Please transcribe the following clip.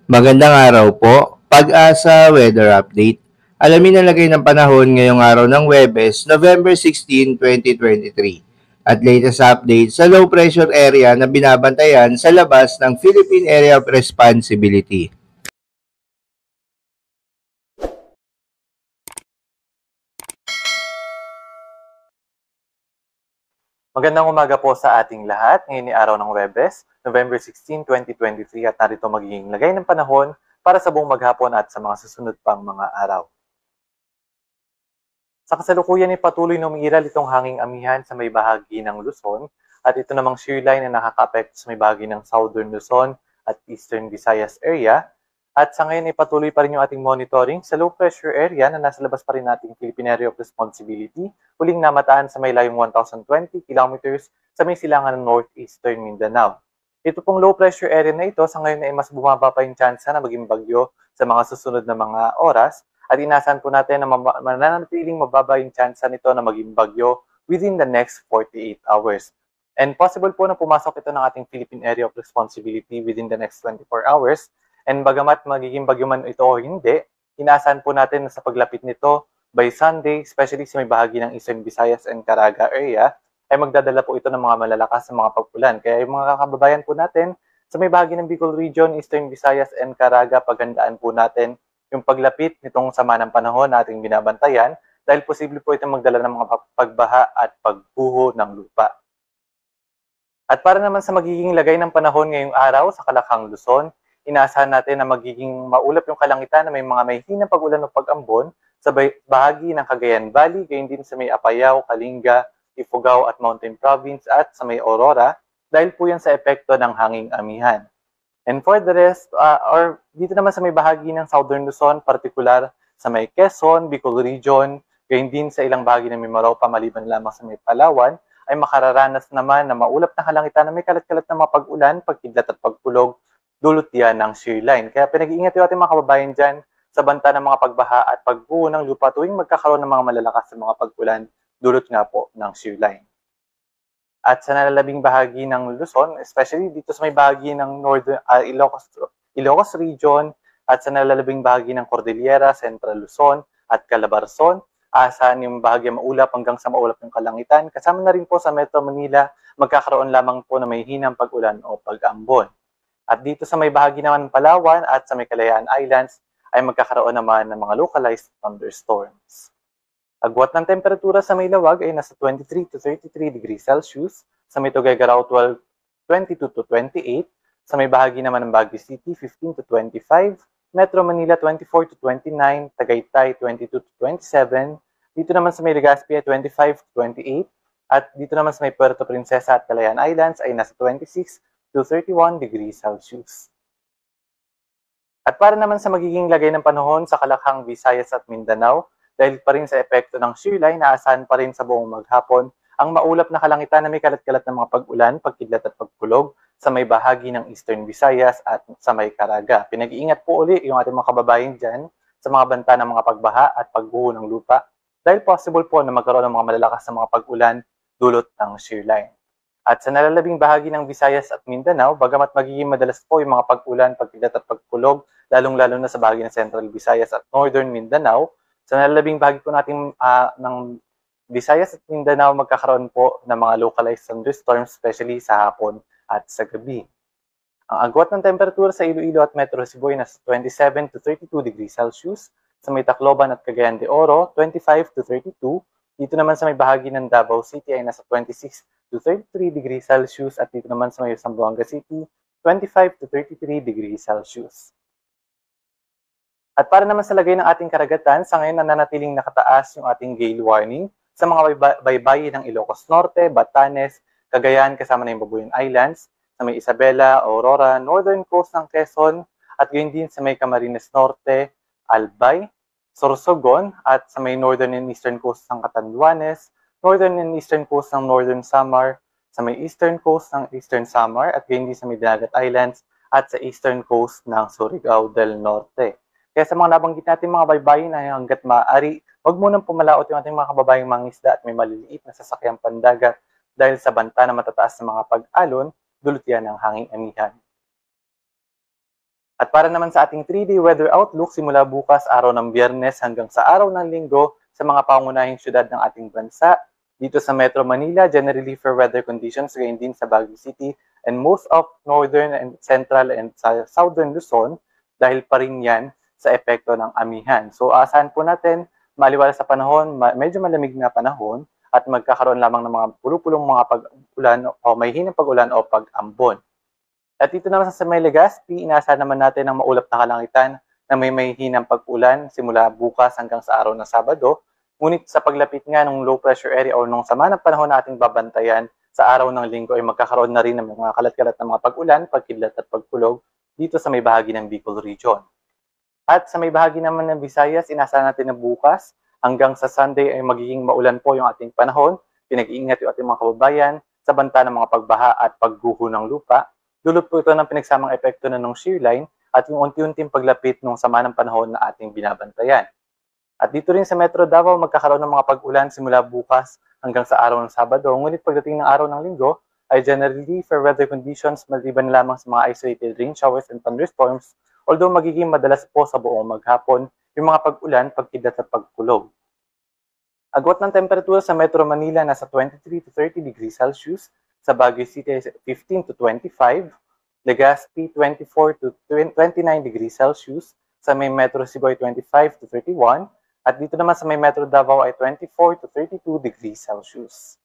Magandang araw po. Pag-asa Weather Update. Alamin ang lagay ng panahon ngayong araw ng Webes, November 16, 2023. At latest update sa low pressure area na binabantayan sa labas ng Philippine Area of Responsibility. Magandang umaga po sa ating lahat. Ngayon ni araw ng Webes, November 16, 2023 at narito magiging lagay ng panahon para sa buong maghapon at sa mga susunod pang mga araw. Sa kasalukuyan ay patuloy na umiiral itong hanging amihan sa may bahagi ng Luzon at ito namang shear line na nakaka-apekto sa may bahagi ng Southern Luzon at Eastern Visayas area. At sa ngayon ay patuloy pa rin yung ating monitoring sa low pressure area na nasa labas pa rin nating Philippine Area of Responsibility, huling namataan sa may layong 1,020 kilometers sa may silangan ng northeastern Mindanao. Ito pong low pressure area na ito sa ngayon ay mas bumaba pa yung chance na maging bagyo sa mga susunod na mga oras at inasahan po natin na mananatiling mababa yung chance nito na maging bagyo within the next 48 hours. And possible po na pumasok ito ng ating Philippine Area of Responsibility within the next 24 hours. And bagamat magiging bagyo man ito o hindi, inaasahan po natin na sa paglapit nito by Sunday, especially sa may bahagi ng Eastern Visayas and Caraga area, ay magdadala po ito ng mga malalakas na mga pagpulan. Kaya yung mga kababayan po natin sa may bahagi ng Bicol Region, Eastern Visayas and Caraga, paghandaan po natin yung paglapit nitong sama ng panahon na ating binabantayan dahil posible po itong magdala ng mga pagbaha at pagbuho ng lupa. At para naman sa magiging lagay ng panahon ngayong araw sa Kalakang Luzon, inaasahan natin na magiging maulap yung kalangitan na may mga mahihinang pag-ulan o pag-ambon sa bahagi ng Cagayan Valley, gayon din sa may Apayao, Kalinga, Ifugao at Mountain Province at sa may Aurora dahil po yan sa epekto ng hanging amihan. And for the rest, or dito naman sa may bahagi ng Southern Luzon, particular sa may Quezon, Bicol Region, gayon din sa ilang bahagi ng Mindanao, maliban lamang sa may Palawan, ay makararanas naman na maulap na kalangitan na may kalat-kalat na mga pag-ulan, pagkidlat at pagkulog, dulot yan ng shear line. Kaya pinag-iingat yung ating mga kababayan dyan sa banta ng mga pagbaha at pagbuo ng lupa tuwing magkakaroon ng mga malalakas na mga pag-ulan, dulot nga po ng shear line. At sa nalalabing bahagi ng Luzon, especially dito sa may bahagi ng Northern Ilocos Region at sa nalalabing bahagi ng Cordillera, Central Luzon at Calabarzon, asahan yung bahagi maulap hanggang sa maulap ng kalangitan. Kasama na rin po sa Metro Manila, magkakaroon lamang po na may hinang pag-ulan o pag-ambon. At dito sa may bahagi naman ng Palawan at sa may Kalayaan Islands ay magkakaroon naman ng mga localized thunderstorms. Agwat ng temperatura sa may lawag ay nasa 23 to 33 degrees Celsius, sa may Tuguegarao 22 to 28, sa may bahagi naman ng Baguio City 15 to 25, Metro Manila 24 to 29, Tagaytay 22 to 27, dito naman sa may Legazpi ay 25 to 28, at dito naman sa may Puerto Princesa at Kalayaan Islands ay nasa 26 to 31 degrees Celsius. At para naman sa magiging lagay ng panahon sa Kalakhang, Visayas at Mindanao, dahil pa rin sa epekto ng shear line, naasahan pa rin sa buong maghapon ang maulap na kalangitan na may kalat-kalat ng mga pag-ulan, pagkidlat at pagkulog sa may bahagi ng Eastern Visayas at sa may Caraga. Pinag-iingat po uli yung ating mga kababayan dyan sa mga banta ng mga pagbaha at pagbuho ng lupa dahil possible po na magkaroon ng mga malalakas na mga pag-ulan dulot ng shear line. At sa nalalabing bahagi ng Visayas at Mindanao, bagamat magiging madalas po yung mga pag-ulan, pagkidlat at pagkulog, lalong-lalo na sa bahagi ng Central Visayas at Northern Mindanao, sa nalalabing bahagi po natin ng Visayas at Mindanao, magkakaroon po ng mga localized thunderstorms, especially sa hapon at sa gabi. Ang agwat ng temperatura sa Iloilo at Metro Cebu ay nasa 27 to 32 degrees Celsius, sa may Tacloban at Cagayan de Oro, 25 to 32, dito naman sa may bahagi ng Davao City ay nasa 26 to 33 degrees Celsius at dito naman sa may Zamboanga City, 25 to 33 degrees Celsius. At para naman sa lagay ng ating karagatan, sa ngayon nananatiling nakataas yung ating gale warning sa mga baybayin ng Ilocos Norte, Batanes, Cagayan kasama na yung Babuyan Islands, sa may Isabela, Aurora, northern coast ng Quezon, at gayon din sa may Camarines Norte, Albay, Sorsogon, at sa may northern and eastern coast ng Catanduanes, northern and eastern coast ng Northern Samar, sa may eastern coast ng Eastern Samar, at gayon din sa may Dagat Islands, at sa eastern coast ng Surigao del Norte. Kaya sa mga nabanggit natin mga baybayin na hanggat maaari, huwag munang pumalaot yung ating mga kababayang mangisda at may maliliit na sasakyang pandagat dahil sa banta na matataas na mga pag-alon, dulot yan ng hanging amihan. At para naman sa ating 3-day weather outlook, simula bukas araw ng Biyernes hanggang sa araw ng Linggo sa mga pangunahing syudad ng ating bansa. Dito sa Metro Manila, generally fair weather conditions, gayon din sa Baguio City and most of northern and central and southern Luzon dahil pa rin yan sa epekto ng amihan. So asahan po natin, maliwala sa panahon, medyo malamig na panahon at magkakaroon lamang ng mga pulupulong mga pag-ulan o may hinang pag-ulan o pag-ambon. At dito naman sa May Legazpi, inaasahan naman natin ang maulap na kalangitan na may hinang pag-ulan simula bukas hanggang sa araw ng Sabado. Ngunit sa paglapit nga ng low pressure area o nung sama ng panahon na ating babantayan sa araw ng Linggo ay magkakaroon na rin ng mga kalat-kalat na mga pag-ulan, pagkidlat at pagkulog dito sa may bahagi ng Bicol Region. At sa may bahagi naman ng Visayas, inaasahan natin na bukas hanggang sa Sunday ay magiging maulan po yung ating panahon. Pinag-iingat yung ating mga kababayan sa banta ng mga pagbaha at pagguho ng lupa. Dulot po ito ng pinagsamang epekto na ng shear line at yung unti-unting paglapit ng sama ng panahon na ating binabantayan. At dito rin sa Metro Davao, magkakaroon ng mga pag-ulan simula bukas hanggang sa araw ng Sabado. Ngunit pagdating ng araw ng Linggo, ay generally fair weather conditions maliban lamang sa mga isolated rain showers and thunderstorms, although magiging madalas po sa buong maghapon yung mga pag-ulan, pagkidlat at pagkulog. Agwat ng temperatura sa Metro Manila nasa 23 to 30 degrees Celsius, sa Baguio City 15 to 25, Legazpi 24 to 29 degrees Celsius, sa may Metro Cebu ay 25 to 31, at dito naman sa may Metro Davao ay 24 to 32 degrees Celsius.